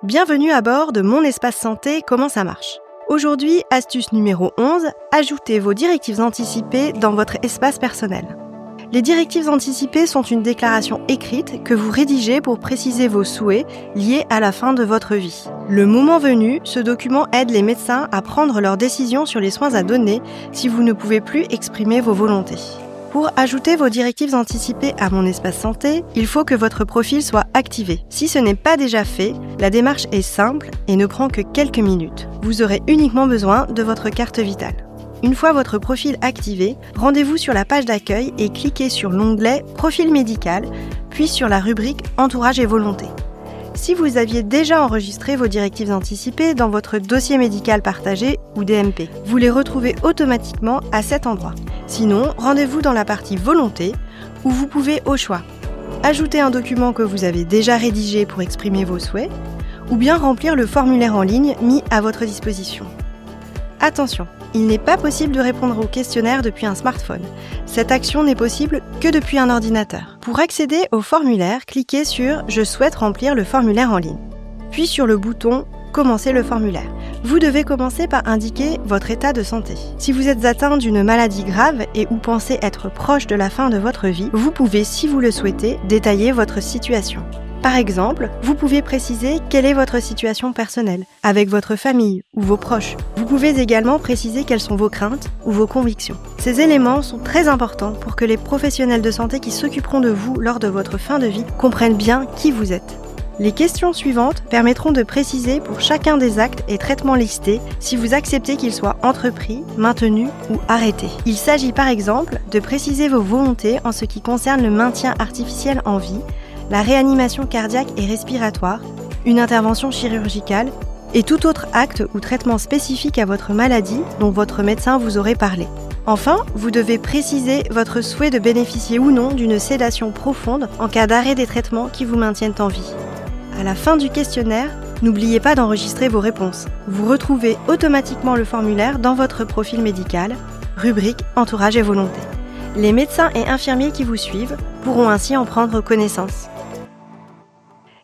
Bienvenue à bord de Mon Espace Santé, comment ça marche? Aujourd'hui, astuce numéro 11, ajoutez vos directives anticipées dans votre espace personnel. Les directives anticipées sont une déclaration écrite que vous rédigez pour préciser vos souhaits liés à la fin de votre vie. Le moment venu, ce document aide les médecins à prendre leurs décisions sur les soins à donner si vous ne pouvez plus exprimer vos volontés. Pour ajouter vos directives anticipées à Mon Espace Santé, il faut que votre profil soit activé. Si ce n'est pas déjà fait, la démarche est simple et ne prend que quelques minutes. Vous aurez uniquement besoin de votre carte vitale. Une fois votre profil activé, rendez-vous sur la page d'accueil et cliquez sur l'onglet « Profil médical », puis sur la rubrique « Entourage et volonté ». Si vous aviez déjà enregistré vos directives anticipées dans votre dossier médical partagé ou DMP, vous les retrouvez automatiquement à cet endroit. Sinon, rendez-vous dans la partie Volonté, où vous pouvez au choix ajouter un document que vous avez déjà rédigé pour exprimer vos souhaits, ou bien remplir le formulaire en ligne mis à votre disposition. Attention, il n'est pas possible de répondre au questionnaire depuis un smartphone. Cette action n'est possible que depuis un ordinateur. Pour accéder au formulaire, cliquez sur « Je souhaite remplir le formulaire en ligne », puis sur le bouton « Commencer le formulaire ». Vous devez commencer par indiquer votre état de santé. Si vous êtes atteint d'une maladie grave et ou pensez être proche de la fin de votre vie, vous pouvez, si vous le souhaitez, détailler votre situation. Par exemple, vous pouvez préciser quelle est votre situation personnelle, avec votre famille ou vos proches. Vous pouvez également préciser quelles sont vos craintes ou vos convictions. Ces éléments sont très importants pour que les professionnels de santé qui s'occuperont de vous lors de votre fin de vie comprennent bien qui vous êtes. Les questions suivantes permettront de préciser pour chacun des actes et traitements listés si vous acceptez qu'ils soient entrepris, maintenus ou arrêtés. Il s'agit par exemple de préciser vos volontés en ce qui concerne le maintien artificiel en vie, la réanimation cardiaque et respiratoire, une intervention chirurgicale et tout autre acte ou traitement spécifique à votre maladie dont votre médecin vous aurait parlé. Enfin, vous devez préciser votre souhait de bénéficier ou non d'une sédation profonde en cas d'arrêt des traitements qui vous maintiennent en vie. À la fin du questionnaire, n'oubliez pas d'enregistrer vos réponses. Vous retrouvez automatiquement le formulaire dans votre profil médical, rubrique Entourage et volonté. Les médecins et infirmiers qui vous suivent pourront ainsi en prendre connaissance.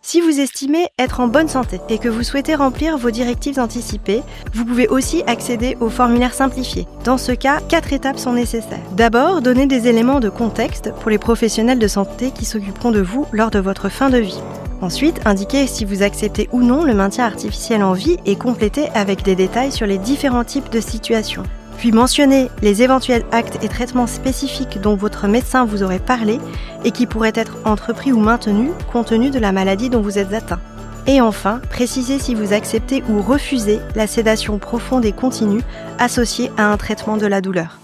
Si vous estimez être en bonne santé et que vous souhaitez remplir vos directives anticipées, vous pouvez aussi accéder au formulaire simplifié. Dans ce cas, 4 étapes sont nécessaires. D'abord, donnez des éléments de contexte pour les professionnels de santé qui s'occuperont de vous lors de votre fin de vie. Ensuite, indiquez si vous acceptez ou non le maintien artificiel en vie et complétez avec des détails sur les différents types de situations. Puis mentionnez les éventuels actes et traitements spécifiques dont votre médecin vous aurait parlé et qui pourraient être entrepris ou maintenus compte tenu de la maladie dont vous êtes atteint. Et enfin, précisez si vous acceptez ou refusez la sédation profonde et continue associée à un traitement de la douleur.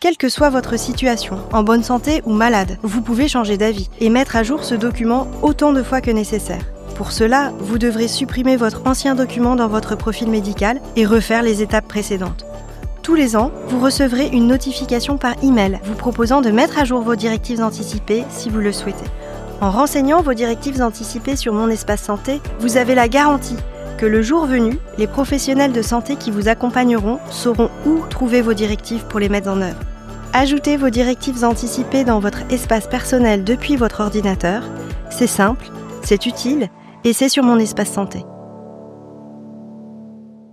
Quelle que soit votre situation, en bonne santé ou malade, vous pouvez changer d'avis et mettre à jour ce document autant de fois que nécessaire. Pour cela, vous devrez supprimer votre ancien document dans votre profil médical et refaire les étapes précédentes. Tous les ans, vous recevrez une notification par email vous proposant de mettre à jour vos directives anticipées si vous le souhaitez. En renseignant vos directives anticipées sur Mon Espace Santé, vous avez la garantie que le jour venu, les professionnels de santé qui vous accompagneront sauront où trouver vos directives pour les mettre en œuvre. Ajoutez vos directives anticipées dans votre espace personnel depuis votre ordinateur. C'est simple, c'est utile et c'est sur Mon Espace Santé.